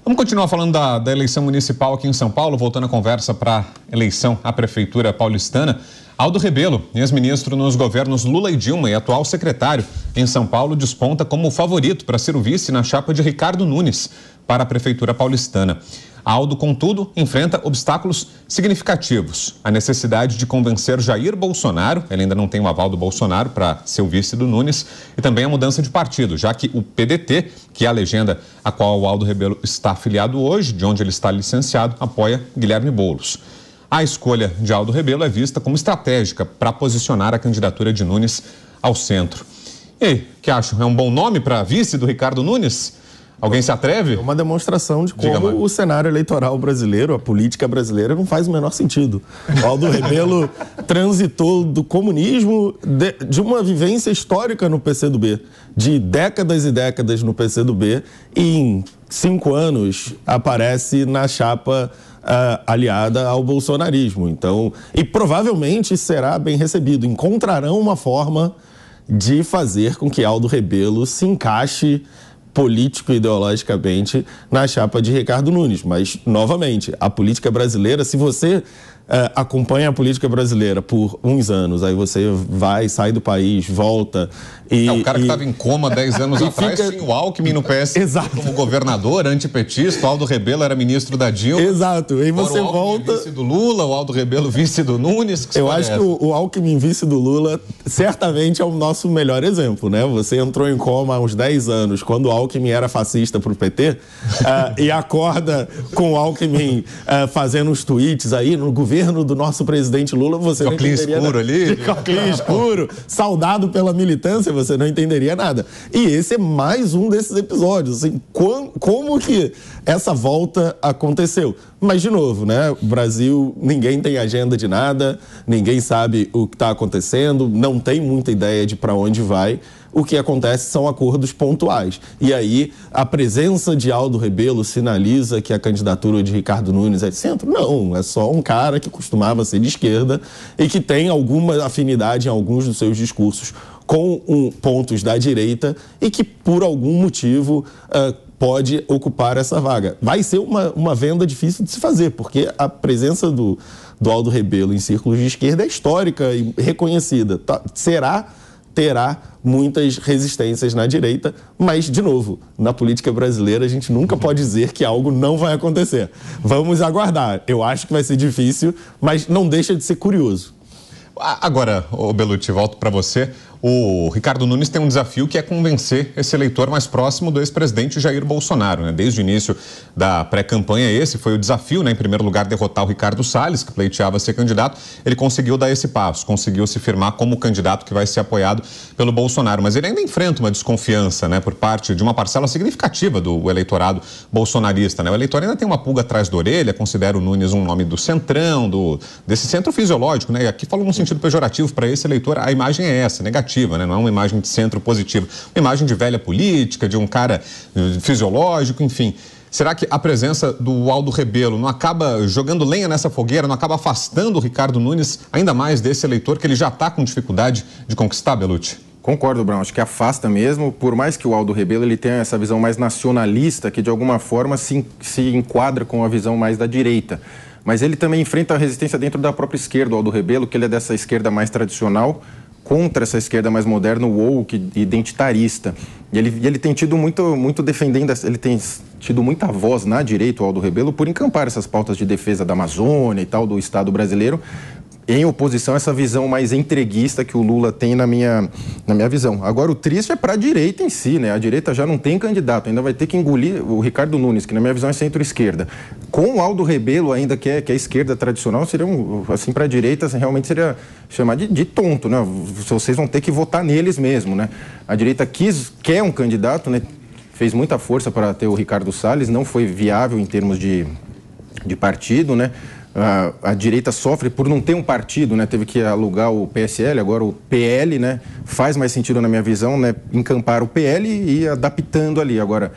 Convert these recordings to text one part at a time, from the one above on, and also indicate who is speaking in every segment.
Speaker 1: Vamos continuar falando da eleição municipal aqui em São Paulo, voltando a conversa para a eleição à Prefeitura paulistana. Aldo Rebelo, ex-ministro nos governos Lula e Dilma e atual secretário em São Paulo, desponta como favorito para ser o vice na chapa de Ricardo Nunes para a Prefeitura paulistana. Aldo, contudo, enfrenta obstáculos significativos. A necessidade de convencer Jair Bolsonaro, ele ainda não tem o aval do Bolsonaro para ser o vice do Nunes, e também a mudança de partido, já que o PDT, que é a legenda a qual o Aldo Rebelo está afiliado hoje, de onde ele está licenciado, apoia Guilherme Boulos. A escolha de Aldo Rebelo é vista como estratégica para posicionar a candidatura de Nunes ao centro. E aí, o que acham? É um bom nome para vice do Ricardo Nunes? Alguém se atreve?
Speaker 2: É uma demonstração de como o cenário eleitoral brasileiro, a política brasileira, não faz o menor sentido. O Aldo Rebelo transitou do comunismo, de uma vivência histórica no PCdoB, de décadas e décadas no PCdoB, e em 5 anos aparece na chapa aliada ao bolsonarismo. Então, e provavelmente será bem recebido. Encontrarão uma forma de fazer com que Aldo Rebelo se encaixe político e ideologicamente na chapa de Ricardo Nunes. Mas, novamente, a política brasileira, se você acompanha a política brasileira por uns anos, aí você vai, sai do país, volta e...
Speaker 1: o cara que estava em coma 10 anos atrás tinha o Alckmin no PS como governador, antipetista, o Aldo Rebelo era ministro da Dilma.
Speaker 2: Exato, e você volta...
Speaker 1: vice do Lula, o Aldo Rebelo vice do Nunes.
Speaker 2: Eu acho que o Alckmin vice do Lula certamente é o nosso melhor exemplo, né? Você entrou em coma há uns 10 anos, quando o Alckmin era fascista pro PT, e acorda com o Alckmin fazendo uns tweets aí no governo do nosso presidente Lula, você não entenderia nada. De óculos escuro, saudado pela militância, você não entenderia nada. E esse é mais um desses episódios, assim, como que essa volta aconteceu? Mas, de novo, né, o Brasil, ninguém tem agenda de nada, ninguém sabe o que está acontecendo, não tem muita ideia de para onde vai. O que acontece são acordos pontuais. E aí, a presença de Aldo Rebelo sinaliza que a candidatura de Ricardo Nunes é de centro? Não, é só um cara que costumava ser de esquerda e que tem alguma afinidade em alguns dos seus discursos com pontos da direita e que, por algum motivo, pode ocupar essa vaga. Vai ser uma venda difícil de se fazer, porque a presença do Aldo Rebelo em círculos de esquerda é histórica e reconhecida. Terá muitas resistências na direita, mas, de novo, na política brasileira a gente nunca pode dizer que algo não vai acontecer. Vamos aguardar. Eu acho que vai ser difícil, mas não deixa de ser curioso.
Speaker 1: Agora, Belucci, volto para você. O Ricardo Nunes tem um desafio que é convencer esse eleitor mais próximo do ex-presidente Jair Bolsonaro, né? Desde o início da pré-campanha, esse foi o desafio, né? Em primeiro lugar, derrotar o Ricardo Salles, que pleiteava ser candidato. Ele conseguiu dar esse passo, conseguiu se firmar como candidato que vai ser apoiado pelo Bolsonaro. Mas ele ainda enfrenta uma desconfiança, né? Por parte de uma parcela significativa do eleitorado bolsonarista, né? O eleitor ainda tem uma pulga atrás da orelha, considera o Nunes um nome do centrão, desse centro fisiológico, né? E aqui falando num sentido pejorativo para esse eleitor, a imagem é essa, negativa. Né? Não é uma imagem de centro positivo, uma imagem de velha política, de um cara fisiológico, enfim. Será que a presença do Aldo Rebelo não acaba jogando lenha nessa fogueira, não acaba afastando o Ricardo Nunes ainda mais desse eleitor que ele já está com dificuldade de conquistar, Belucci?
Speaker 3: Concordo, Brown, acho que afasta mesmo, por mais que o Aldo Rebelo ele tenha essa visão mais nacionalista, que de alguma forma se enquadra com a visão mais da direita. Mas ele também enfrenta a resistência dentro da própria esquerda, o Aldo Rebelo, que ele é dessa esquerda mais tradicional, contra essa esquerda mais moderna, woke, identitarista. E ele tem tido muito defendendo, ele tem tido muita voz na direita, o Aldo Rebelo, por encampar essas pautas de defesa da Amazônia e tal, do Estado brasileiro, em oposição a essa visão mais entreguista que o Lula tem na minha visão. Agora, o triste é para a direita em si, né? A direita já não tem candidato, ainda vai ter que engolir o Ricardo Nunes, que na minha visão é centro-esquerda. Com o Aldo Rebelo ainda, que é a esquerda tradicional, seria assim, para a direita, assim, realmente seria chamar de tonto, né? Vocês vão ter que votar neles mesmo, né? A direita quer um candidato, né? Fez muita força para ter o Ricardo Salles, não foi viável em termos de partido, né? A direita sofre por não ter um partido, né? Teve que alugar o PSL, agora o PL, né? Faz mais sentido, na minha visão, né? Encampar o PL e ir adaptando ali. Agora,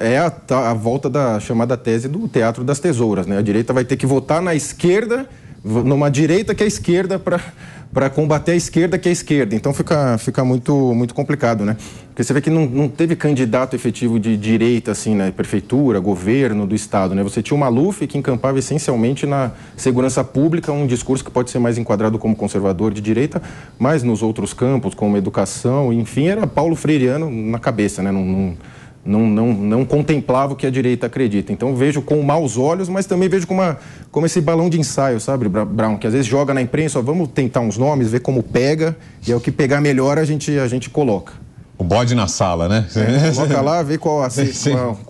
Speaker 3: é a volta da chamada tese do teatro das tesouras, né? A direita vai ter que votar na esquerda, numa direita que é a esquerda para combater a esquerda que é a esquerda. Então fica muito complicado, né? Porque você vê que não teve candidato efetivo de direita, assim, né? Prefeitura, governo do Estado, né? Você tinha o Maluf, que encampava essencialmente na segurança pública, um discurso que pode ser mais enquadrado como conservador de direita, mas nos outros campos, como educação, enfim, era Paulo Freireano na cabeça, né? Não contemplava o que a direita acredita. Então vejo com maus olhos, mas também vejo como esse balão de ensaio, sabe, Brown, que às vezes joga na imprensa, ó, vamos tentar uns nomes, ver como pega, e é o que pegar melhor a gente coloca.
Speaker 1: O bode na sala, né?
Speaker 3: Coloca lá, vê qual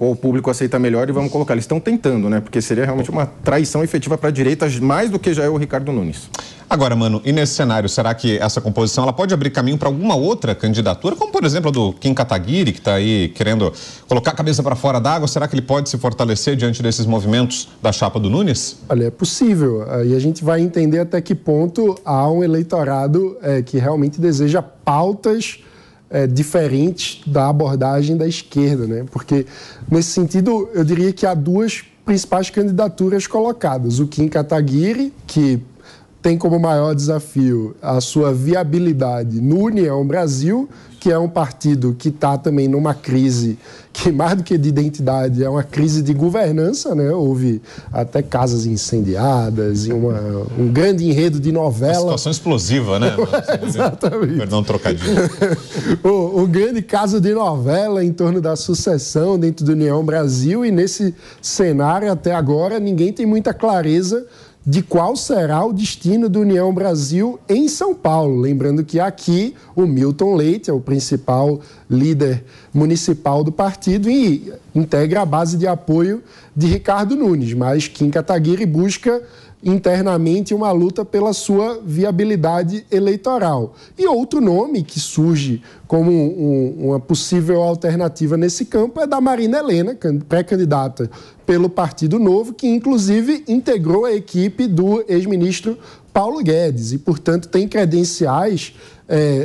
Speaker 3: o público aceita melhor e vamos colocar. Eles estão tentando, né? Porque seria realmente uma traição efetiva para a direita, mais do que já é o Ricardo Nunes.
Speaker 1: Agora, Mano, e nesse cenário, será que essa composição ela pode abrir caminho para alguma outra candidatura, como por exemplo a do Kim Kataguiri, que está aí querendo colocar a cabeça para fora d'água? Será que ele pode se fortalecer diante desses movimentos da chapa do Nunes?
Speaker 4: Olha, é possível. E a gente vai entender até que ponto há um eleitorado que realmente deseja pautas diferentes da abordagem da esquerda, né? Porque, nesse sentido, eu diria que há duas principais candidaturas colocadas. O Kim Kataguiri, que tem como maior desafio a sua viabilidade no União Brasil, que é um partido que está também numa crise que, mais do que de identidade, é uma crise de governança, né? Houve até casas incendiadas e um grande enredo de novela. Uma
Speaker 1: situação explosiva, né?
Speaker 4: Exatamente.
Speaker 1: Perdão, trocadilho.
Speaker 4: o grande caso de novela em torno da sucessão dentro do União Brasil, e nesse cenário, até agora, ninguém tem muita clareza de qual será o destino do União Brasil em São Paulo. Lembrando que aqui o Milton Leite é o principal líder municipal do partido e integra a base de apoio de Ricardo Nunes, mas Kim Kataguiri busca internamente uma luta pela sua viabilidade eleitoral. E outro nome que surge como uma possível alternativa nesse campo é da Marina Helena, pré-candidata pelo Partido Novo, que inclusive integrou a equipe do ex-ministro Paulo Guedes e, portanto, tem credenciais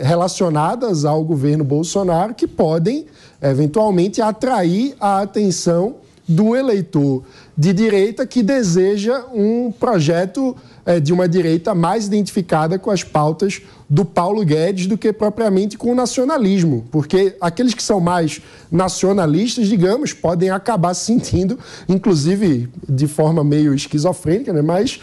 Speaker 4: relacionadas ao governo Bolsonaro que podem, eventualmente, atrair a atenção do eleitor de direita que deseja um projeto de uma direita mais identificada com as pautas do Paulo Guedes do que propriamente com o nacionalismo, porque aqueles que são mais nacionalistas, digamos, podem acabar se sentindo, inclusive de forma meio esquizofrênica, né, mas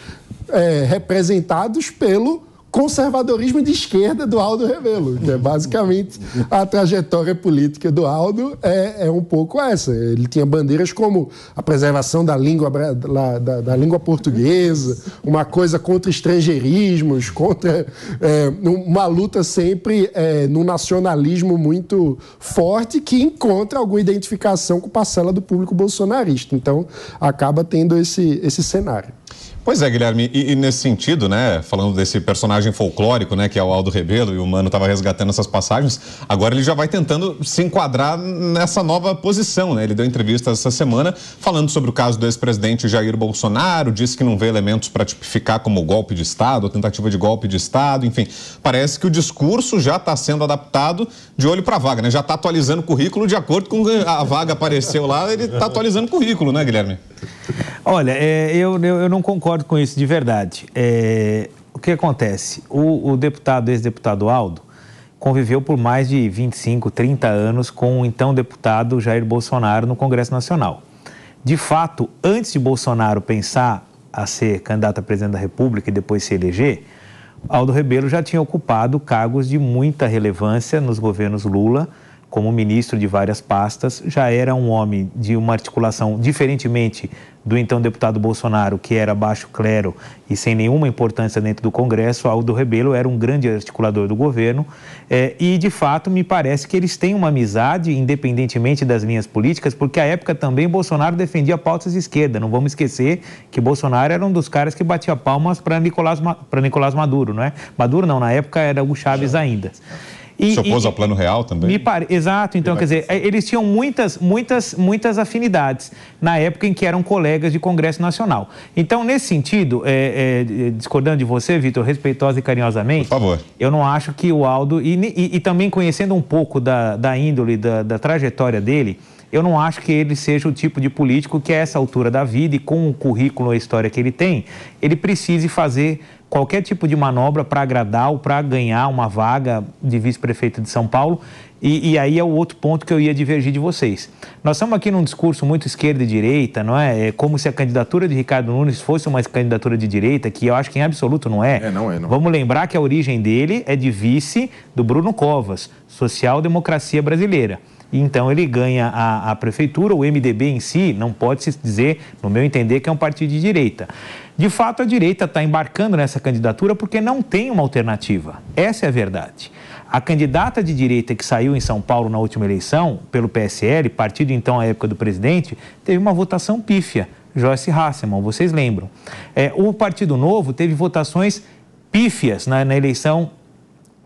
Speaker 4: representados pelo conservadorismo de esquerda do Aldo Rebelo, que é basicamente a trajetória política do Aldo é um pouco essa. Ele tinha bandeiras como a preservação da língua portuguesa, uma coisa contra estrangeirismos, contra uma luta sempre num nacionalismo muito forte que encontra alguma identificação com parcela do público bolsonarista. Então, acaba tendo esse cenário.
Speaker 1: Pois é, Guilherme, e nesse sentido, né, falando desse personagem folclórico, né, que é o Aldo Rebelo, e o Mano estava resgatando essas passagens, agora ele já vai tentando se enquadrar nessa nova posição, né? Ele deu entrevista essa semana falando sobre o caso do ex-presidente Jair Bolsonaro, disse que não vê elementos para tipificar como golpe de Estado, ou tentativa de golpe de Estado, enfim, parece que o discurso já está sendo adaptado de olho para a vaga, né? Já está atualizando o currículo de acordo com a vaga apareceu lá, ele está atualizando o currículo, né, Guilherme?
Speaker 5: Olha, eu não concordo com isso de verdade. O que acontece? O ex-deputado Aldo, conviveu por mais de 25, 30 anos com o então deputado Jair Bolsonaro no Congresso Nacional. De fato, antes de Bolsonaro pensar a ser candidato a presidente da República e depois se eleger, Aldo Rebelo já tinha ocupado cargos de muita relevância nos governos Lula, como ministro de várias pastas, já era um homem de uma articulação, diferentemente do então deputado Bolsonaro, que era baixo clero e sem nenhuma importância dentro do Congresso. Aldo Rebelo era um grande articulador do governo e, de fato, me parece que eles têm uma amizade, independentemente das linhas políticas, porque à época também Bolsonaro defendia pautas de esquerda. Não vamos esquecer que Bolsonaro era um dos caras que batia palmas para Nicolás Maduro, não é? Maduro não, na época era Hugo Chávez ainda.
Speaker 1: Se opôs ao Plano Real também?
Speaker 5: Exato, então, quer dizer, eles tinham muitas afinidades na época em que eram colegas de Congresso Nacional. Então, nesse sentido, discordando de você, Vitor, respeitosa e carinhosamente,
Speaker 1: por favor,
Speaker 5: eu não acho que o Aldo, e também conhecendo um pouco da índole, da trajetória dele, eu não acho que ele seja o tipo de político que a essa altura da vida e com o currículo e a história que ele tem, ele precise fazer qualquer tipo de manobra para agradar ou para ganhar uma vaga de vice-prefeito de São Paulo. E aí é o outro ponto que eu ia divergir de vocês. Nós estamos aqui num discurso muito esquerda e direita, não é? É como se a candidatura de Ricardo Nunes fosse uma candidatura de direita, que eu acho que em absoluto não é.
Speaker 3: Não.
Speaker 5: Vamos lembrar que a origem dele é de vice do Bruno Covas, social-democracia brasileira. Então ele ganha a prefeitura, o MDB em si não pode se dizer, no meu entender, que é um partido de direita. De fato, a direita está embarcando nessa candidatura porque não tem uma alternativa. Essa é a verdade. A candidata de direita que saiu em São Paulo na última eleição, pelo PSL, partido então à época do presidente, teve uma votação pífia, Joyce Hasselmann, vocês lembram. O Partido Novo teve votações pífias na eleição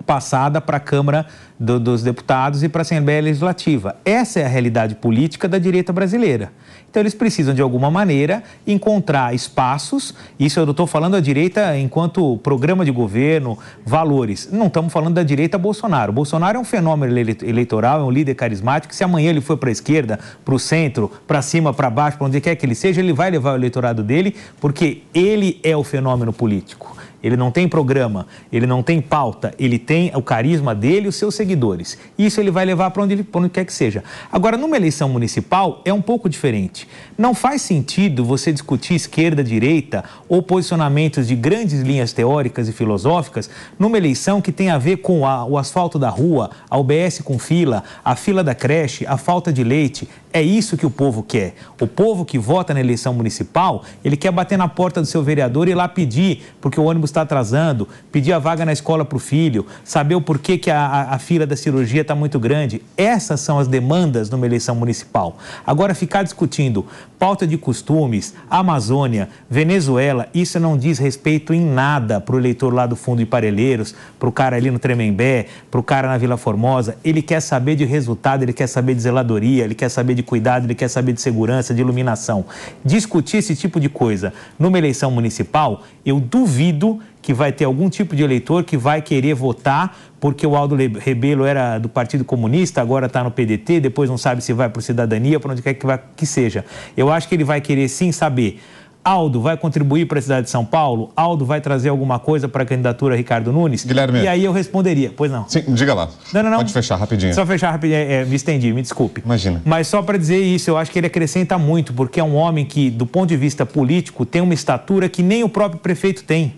Speaker 5: passada para a Câmara dos Deputados e para a Assembleia Legislativa. Essa é a realidade política da direita brasileira. Então, eles precisam, de alguma maneira, encontrar espaços. Isso eu estou falando da direita enquanto programa de governo, valores. Não estamos falando da direita Bolsonaro. Bolsonaro é um fenômeno eleitoral, é um líder carismático. Se amanhã ele for para a esquerda, para o centro, para cima, para baixo, para onde quer que ele seja, ele vai levar o eleitorado dele, porque ele é o fenômeno político. Ele não tem programa, ele não tem pauta, ele tem o carisma dele e os seus seguidores. Isso ele vai levar para onde quer que seja. Agora, numa eleição municipal, é um pouco diferente. Não faz sentido você discutir esquerda, direita ou posicionamentos de grandes linhas teóricas e filosóficas numa eleição que tem a ver com o asfalto da rua, a UBS com fila, a fila da creche, a falta de leite. É isso que o povo quer. O povo que vota na eleição municipal, ele quer bater na porta do seu vereador e ir lá pedir, porque o ônibus está atrasando, pedir a vaga na escola para o filho, saber o porquê que a fila da cirurgia está muito grande. Essas são as demandas numa eleição municipal. Agora, ficar discutindo pauta de costumes, Amazônia, Venezuela, isso não diz respeito em nada para o eleitor lá do Fundo de Parelheiros, para o cara ali no Tremembé, para o cara na Vila Formosa. Ele quer saber de resultado, ele quer saber de zeladoria, ele quer saber de cuidado, ele quer saber de segurança, de iluminação. Discutir esse tipo de coisa numa eleição municipal, eu duvido que vai ter algum tipo de eleitor que vai querer votar porque o Aldo Rebelo era do Partido Comunista, agora está no PDT, depois não sabe se vai para o Cidadania, para onde quer que seja. Eu acho que ele vai querer sim saber: Aldo vai contribuir para a cidade de São Paulo? Aldo vai trazer alguma coisa para a candidatura Ricardo Nunes?
Speaker 1: Guilherme.
Speaker 5: E aí eu responderia, pois não.
Speaker 1: Sim, diga lá.
Speaker 5: Não.
Speaker 1: Pode fechar rapidinho.
Speaker 5: Só fechar rapidinho, me estendi, me desculpe.
Speaker 1: Imagina.
Speaker 5: Mas só para dizer isso, eu acho que ele acrescenta muito, porque é um homem que, do ponto de vista político, tem uma estatura que nem o próprio prefeito tem.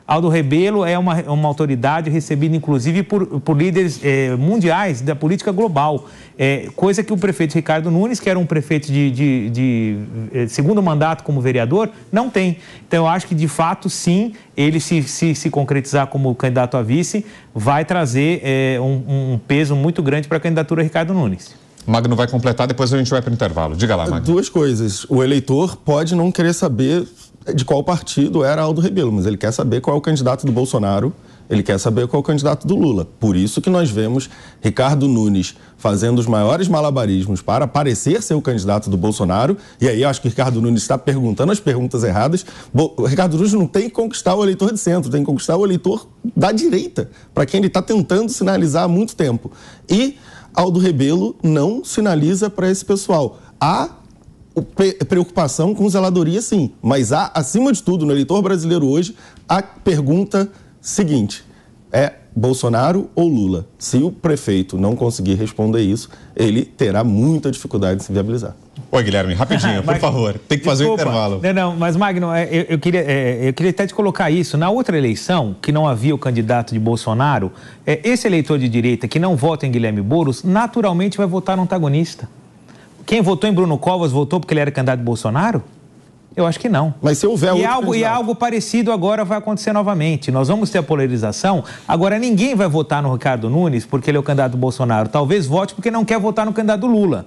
Speaker 5: Aldo Rebelo é uma autoridade recebida, inclusive, por líderes mundiais da política global. Coisa que o prefeito Ricardo Nunes, que era um prefeito de segundo mandato como vereador, não tem. Então, eu acho que, de fato, sim, ele se concretizar como candidato a vice, vai trazer um peso muito grande para a candidatura Ricardo Nunes.
Speaker 1: Magno vai completar, depois a gente vai para o intervalo. Diga lá, Magno.
Speaker 2: Duas coisas. O eleitor pode não querer saber de qual partido era Aldo Rebelo, mas ele quer saber qual é o candidato do Bolsonaro, ele quer saber qual é o candidato do Lula. Por isso que nós vemos Ricardo Nunes fazendo os maiores malabarismos para parecer ser o candidato do Bolsonaro, e aí acho que Ricardo Nunes está perguntando as perguntas erradas. O Ricardo Nunes não tem que conquistar o eleitor de centro, tem que conquistar o eleitor da direita, para quem ele está tentando sinalizar há muito tempo. E Aldo Rebelo não sinaliza para esse pessoal. Há preocupação com zeladoria, sim, mas há, acima de tudo, no eleitor brasileiro hoje, a pergunta seguinte: é Bolsonaro ou Lula? Se o prefeito não conseguir responder isso, ele terá muita dificuldade de se viabilizar.
Speaker 1: Oi, Guilherme, rapidinho, por favor, tem que fazer o intervalo.
Speaker 5: Não, mas Magno, eu queria até te colocar isso. Na outra eleição, que não havia o candidato de Bolsonaro, esse eleitor de direita que não vota em Guilherme Boulos, naturalmente vai votar no antagonista. Quem votou em Bruno Covas votou porque ele era candidato de Bolsonaro? Eu acho que não.
Speaker 2: Mas se houver
Speaker 5: e algo parecido agora vai acontecer novamente. Nós vamos ter a polarização. Agora, ninguém vai votar no Ricardo Nunes porque ele é o candidato do Bolsonaro. Talvez vote porque não quer votar no candidato do Lula.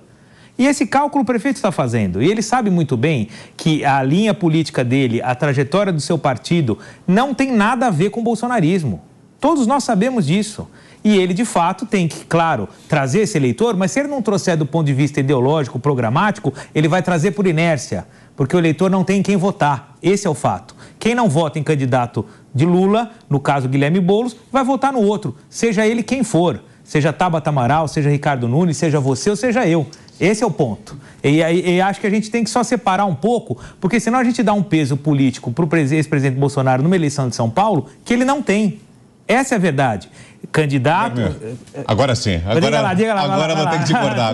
Speaker 5: E esse cálculo o prefeito está fazendo. E ele sabe muito bem que a linha política dele, a trajetória do seu partido, não tem nada a ver com o bolsonarismo. Todos nós sabemos disso. E ele, de fato, tem que, claro, trazer esse eleitor, mas se ele não trouxer do ponto de vista ideológico, programático, ele vai trazer por inércia, porque o eleitor não tem quem votar. Esse é o fato. Quem não vota em candidato de Lula, no caso Guilherme Boulos, vai votar no outro, seja ele quem for. Seja Tabata Amaral, seja Ricardo Nunes, seja você ou seja eu. Esse é o ponto. E acho que a gente tem que só separar um pouco, porque senão a gente dá um peso político para o ex-presidente Bolsonaro numa eleição de São Paulo que ele não tem. Essa é a verdade. Candidato...
Speaker 1: Agora sim. Agora,
Speaker 5: diga lá,
Speaker 1: agora vou ter que te cortar.